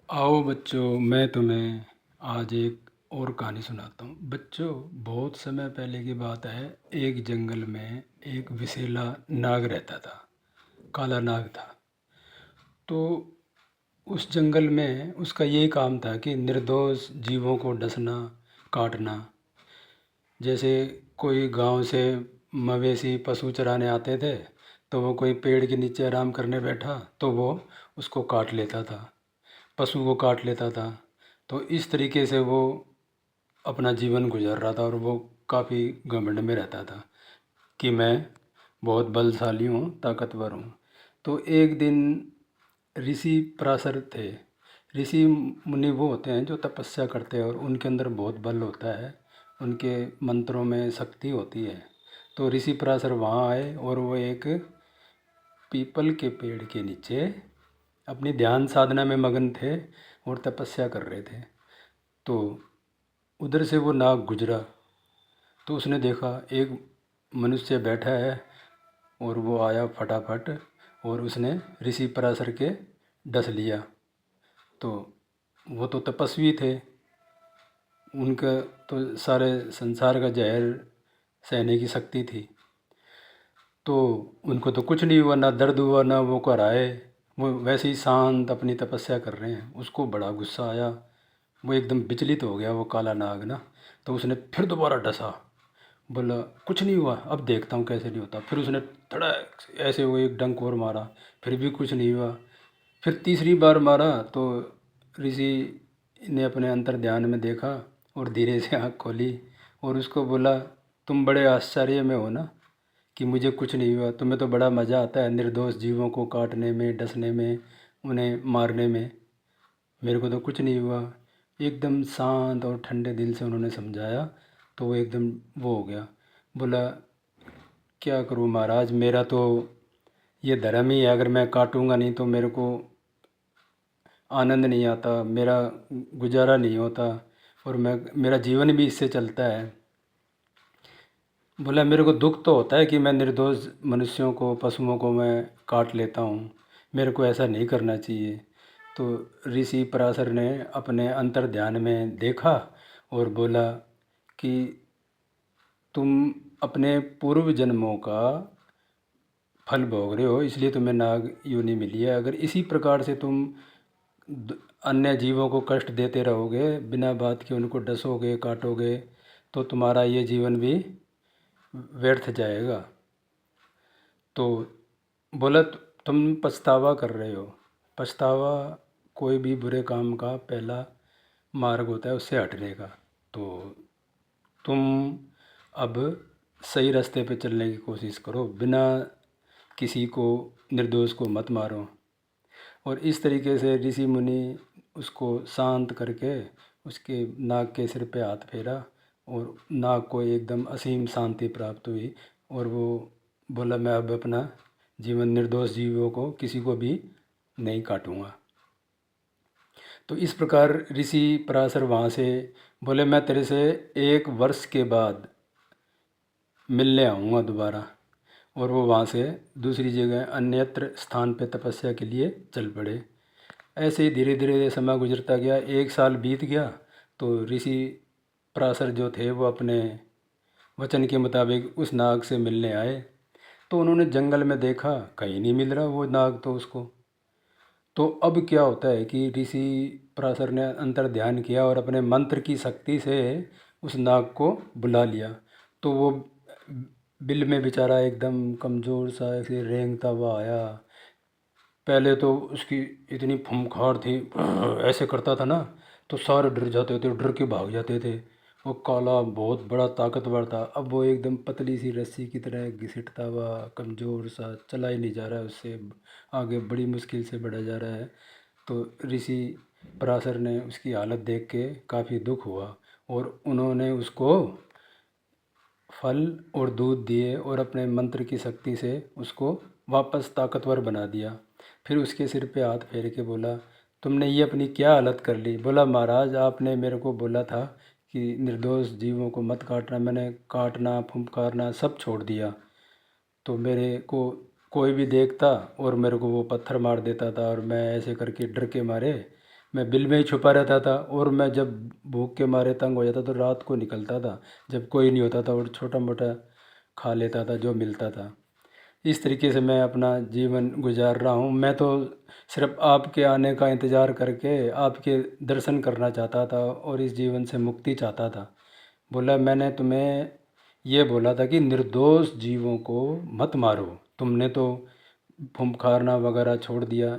आओ बच्चों, मैं तुम्हें आज एक और कहानी सुनाता हूँ। बच्चों, बहुत समय पहले की बात है। एक जंगल में एक विषैला नाग रहता था। काला नाग था। तो उस जंगल में उसका यही काम था कि निर्दोष जीवों को डसना, काटना। जैसे कोई गांव से मवेशी पशु चराने आते थे, तो वो कोई पेड़ के नीचे आराम करने बैठा तो वो उसको काट लेता था, पशु को काट लेता था। तो इस तरीके से वो अपना जीवन गुजार रहा था और वो काफ़ी घमंड में रहता था कि मैं बहुत बलशाली हूँ, ताकतवर हूँ। तो एक दिन ऋषि पराशर थे। ऋषि मुनि वो होते हैं जो तपस्या करते हैं और उनके अंदर बहुत बल होता है, उनके मंत्रों में शक्ति होती है। तो ऋषि पराशर वहाँ आए और वो एक पीपल के पेड़ के नीचे अपनी ध्यान साधना में मगन थे और तपस्या कर रहे थे। तो उधर से वो नाग गुजरा। तो उसने देखा एक मनुष्य बैठा है और वो आया फटाफट और उसने ऋषि पराशर के डस लिया। तो वो तो तपस्वी थे, उनका तो सारे संसार का जहर सहने की शक्ति थी। तो उनको तो कुछ नहीं हुआ, ना दर्द हुआ, ना वो कराए। वो वैसे ही शांत अपनी तपस्या कर रहे हैं। उसको बड़ा गुस्सा आया, वो एकदम विचलित हो गया वो काला नाग ना। तो उसने फिर दोबारा डसा। बोला कुछ नहीं हुआ, अब देखता हूँ कैसे नहीं होता। फिर उसने धड़ाक से ऐसे वो एक डंक और मारा, फिर भी कुछ नहीं हुआ। फिर तीसरी बार मारा तो ऋषि ने अपने अंतर ध्यान में देखा और धीरे से आँख खोली और उसको बोला, तुम बड़े आश्चर्य में हो ना कि मुझे कुछ नहीं हुआ। तुम्हें तो बड़ा मज़ा आता है निर्दोष जीवों को काटने में, डसने में, उन्हें मारने में। मेरे को तो कुछ नहीं हुआ। एकदम शांत और ठंडे दिल से उन्होंने समझाया। तो वो एकदम वो हो गया। बोला क्या करूँ महाराज, मेरा तो ये धर्म ही है, अगर मैं काटूंगा नहीं तो मेरे को आनंद नहीं आता, मेरा गुजारा नहीं होता और मैं मेरा जीवन भी इससे चलता है। बोला मेरे को दुख तो होता है कि मैं निर्दोष मनुष्यों को, पशुओं को मैं काट लेता हूँ, मेरे को ऐसा नहीं करना चाहिए। तो ऋषि पराशर ने अपने अंतर ध्यान में देखा और बोला कि तुम अपने पूर्व जन्मों का फल भोग रहे हो, इसलिए तुम्हें नाग योनि मिली है। अगर इसी प्रकार से तुम अन्य जीवों को कष्ट देते रहोगे, बिना बात के उनको डसोगे, काटोगे, तो तुम्हारा ये जीवन भी व्यर्थ जाएगा। तो बोला तुम पछतावा कर रहे हो। पछतावा कोई भी बुरे काम का पहला मार्ग होता है उससे हटने का। तो तुम अब सही रास्ते पे चलने की कोशिश करो, बिना किसी को, निर्दोष को मत मारो। और इस तरीके से ऋषि मुनि उसको शांत करके उसके नाग के सिर पे हाथ फेरा और नाग को एकदम असीम शांति प्राप्त हुई। और वो बोला मैं अब अपना जीवन निर्दोष जीवों को, किसी को भी नहीं काटूंगा। तो इस प्रकार ऋषि पराशर वहाँ से बोले मैं तेरे से 1 वर्ष के बाद मिलने आऊँगा दोबारा। और वो वहाँ से दूसरी जगह अन्यत्र स्थान पे तपस्या के लिए चल पड़े। ऐसे ही धीरे धीरे समय गुजरता गया। 1 साल बीत गया। तो ऋषि पराशर जो थे वो अपने वचन के मुताबिक उस नाग से मिलने आए। तो उन्होंने जंगल में देखा, कहीं नहीं मिल रहा वो नाग तो उसको। तो अब क्या होता है कि ऋषि पराशर ने अंतर ध्यान किया और अपने मंत्र की शक्ति से उस नाग को बुला लिया। तो वो बिल में बेचारा एकदम कमज़ोर सा ऐसे रेंगता हुआ आया। पहले तो उसकी इतनी फुंकार थी, ऐसे करता था ना, तो सारे डर जाते थे, डर के भाग जाते थे। वो काला बहुत बड़ा ताकतवर था। अब वो एकदम पतली सी रस्सी की तरह घिसटता हुआ, कमज़ोर सा, चला ही नहीं जा रहा है उससे, आगे बड़ी मुश्किल से बढ़ा जा रहा है। तो ऋषि पराशर ने उसकी हालत देख के काफ़ी दुख हुआ और उन्होंने उसको फल और दूध दिए और अपने मंत्र की शक्ति से उसको वापस ताकतवर बना दिया। फिर उसके सिर पे हाथ फेर के बोला तुमने ये अपनी क्या हालत कर ली। बोला महाराज आपने मेरे को बोला था कि निर्दोष जीवों को मत काटना, मैंने काटना फुंकारना सब छोड़ दिया। तो मेरे को कोई भी देखता और मेरे को वो पत्थर मार देता था और मैं ऐसे करके डर के मारे मैं बिल में ही छुपा रहता था और मैं जब भूख के मारे तंग हो जाता तो रात को निकलता था, जब कोई नहीं होता था, और छोटा मोटा खा लेता था जो मिलता था। इस तरीके से मैं अपना जीवन गुजार रहा हूँ। मैं तो सिर्फ़ आपके आने का इंतज़ार करके आपके दर्शन करना चाहता था और इस जीवन से मुक्ति चाहता था। बोला, मैंने तुम्हें ये बोला था कि निर्दोष जीवों को मत मारो। तुमने तो फुंकारना वगैरह छोड़ दिया।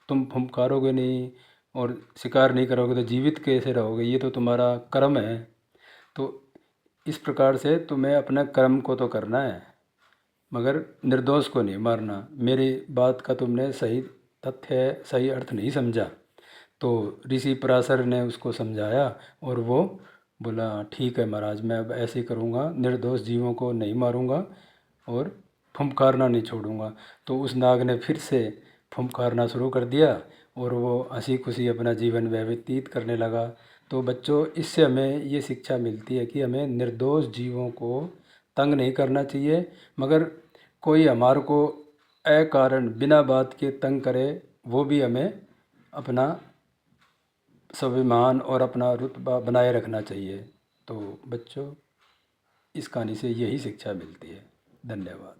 तुम फुंकारोगे नहीं और शिकार नहीं करोगे तो जीवित कैसे रहोगे? ये तो तुम्हारा कर्म है। तो इस प्रकार से तुम्हें अपना कर्म को तो करना है, मगर निर्दोष को नहीं मारना। मेरी बात का तुमने सही तथ्य, सही अर्थ नहीं समझा। तो ऋषि पराशर ने उसको समझाया और वो बोला, ठीक है महाराज, मैं अब ऐसे ही करूँगा, निर्दोष जीवों को नहीं मारूँगा और फुंकारना नहीं छोड़ूंगा। तो उस नाग ने फिर से फुंकारना शुरू कर दिया और वो हंसी खुशी अपना जीवन व्यतीत करने लगा। तो बच्चों, इससे हमें ये शिक्षा मिलती है कि हमें निर्दोष जीवों को तंग नहीं करना चाहिए, मगर कोई हमारे को अकारण बिना बात के तंग करे, वो भी हमें अपना स्वाभिमान और अपना रुतबा बनाए रखना चाहिए। तो बच्चों, इस कहानी से यही शिक्षा मिलती है। धन्यवाद।